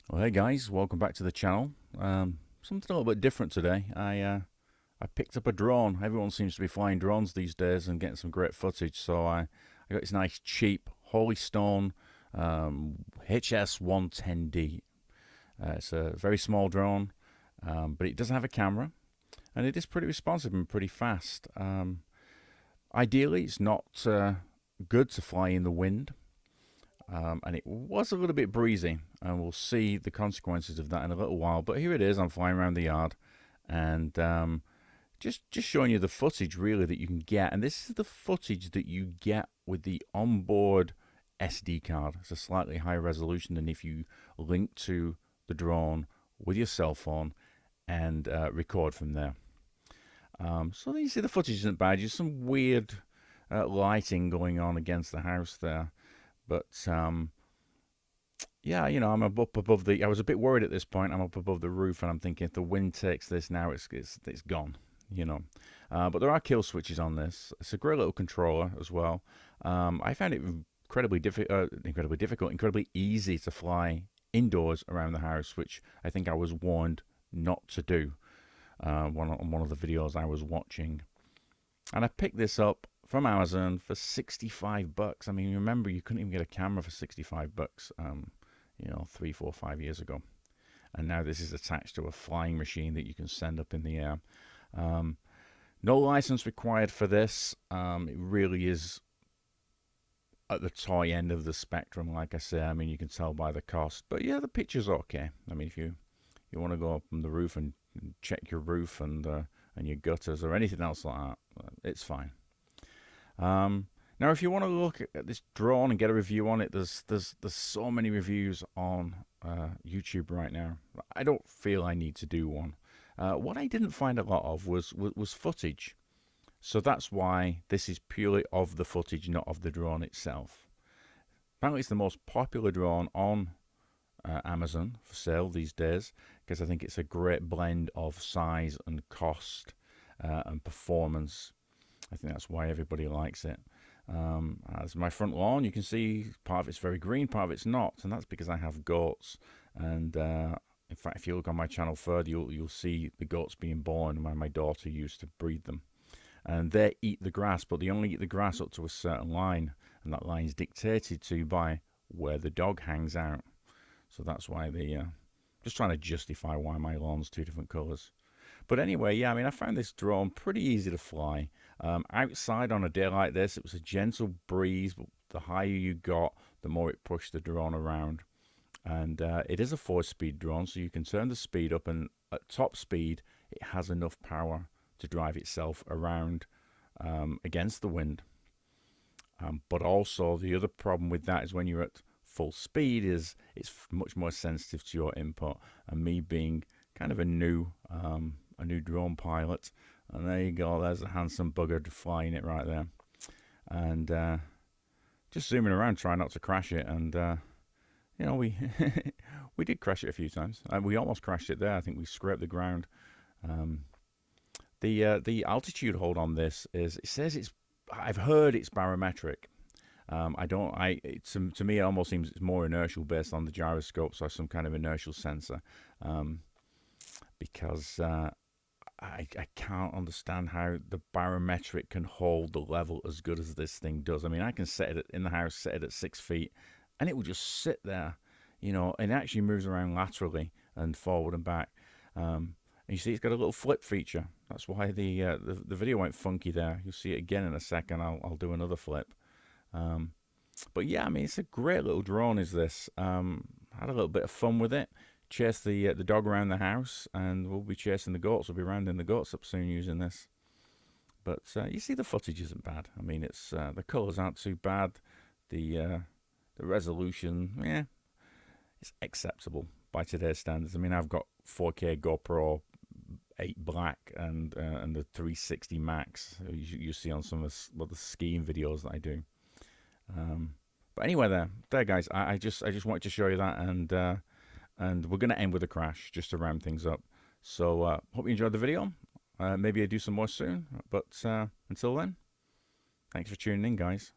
Well, hey guys, welcome back to the channel. Something a little bit different today. I picked up a drone. Everyone seems to be flying drones these days and getting some great footage. So I got this nice cheap HolyStone HS110D. It's a very small drone, but it doesn't have a camera, and it is pretty responsive and pretty fast. Ideally, it's not good to fly in the wind. And it was a little bit breezy, and we'll see the consequences of that in a little while. But here it is, I'm flying around the yard, and just showing you the footage really that you can get. And this is the footage that you get with the onboard SD card. It's a slightly higher resolution than if you link to the drone with your cell phone and record from there. So you see the footage isn't bad. Just some weird lighting going on against the house there. But yeah, I'm up above the. I was a bit worried at this point. I'm up above the roof, and I'm thinking if the wind takes this now, it's gone. You know, but there are kill switches on this. It's a great little controller as well. I found it incredibly difficult, incredibly easy to fly indoors around the house, which I think I was warned not to do on one of the videos I was watching. And I picked this up from Amazon for 65 bucks. I mean, remember, you couldn't even get a camera for 65 bucks, 3, 4, 5 years ago. And now this is attached to a flying machine that you can send up in the air. No license required for this. It really is at the toy end of the spectrum, like I say. I mean, you can tell by the cost. But yeah, the picture's okay. I mean, if you want to go up on the roof and check your roof and your gutters or anything else like that, it's fine. Now, if you want to look at this drone and get a review on it, there's so many reviews on YouTube right now. I don't feel I need to do one. What I didn't find a lot of was footage. So that's why this is purely of the footage, not of the drone itself. Apparently, it's the most popular drone on Amazon for sale these days because I think it's a great blend of size and cost and performance. I think that's why everybody likes it. As my front lawn, you can see part of it's very green, part of it's not, and that's because I have goats. And in fact, if you look on my channel further, you'll see the goats being born when my daughter used to breed them. And they eat the grass, but they only eat the grass up to a certain line, and that line is dictated to by where the dog hangs out. So that's why they just trying to justify why my lawn's two different colours. But anyway, yeah, I mean, I found this drone pretty easy to fly. Outside on a day like this, it was a gentle breeze, but the higher you got, the more it pushed the drone around. And it is a 4-speed drone, so you can turn the speed up, and at top speed, it has enough power to drive itself around against the wind. But also, the other problem with that is when you're at full speed, is it's much more sensitive to your input. And me being kind of a new drone pilot, and there you go, there's a handsome bugger flying it right there, and just zooming around trying not to crash it. And we we did crash it a few times, and we almost crashed it there. I think we scraped the ground. The altitude hold on this is, it says it's, I've heard it's barometric. To me, it almost seems it's more inertial based on the gyroscope, so some kind of inertial sensor. Because I can't understand how the barometric can hold the level as good as this thing does. I mean, I can set it in the house, set it at 6 feet, and it will just sit there, and it actually moves around laterally and forward and back. And you see, it's got a little flip feature. That's why the video went funky there. You'll see it again in a second. I'll do another flip. But yeah, I mean, it's a great little drone. Is this? Had a little bit of fun with it. Chase the dog around the house, and we'll be chasing the goats. We'll be rounding the goats up soon using this. But you see, the footage isn't bad. I mean, it's the colours aren't too bad. The resolution, yeah, it's acceptable by today's standards. I mean, I've got 4K GoPro 8 Black and the 360 Max. You see on some of the skiing videos that I do. But anyway, there, guys. I just wanted to show you that, and we're going to end with a crash just to round things up. So hope you enjoyed the video. Maybe I do some more soon. But until then, thanks for tuning in, guys.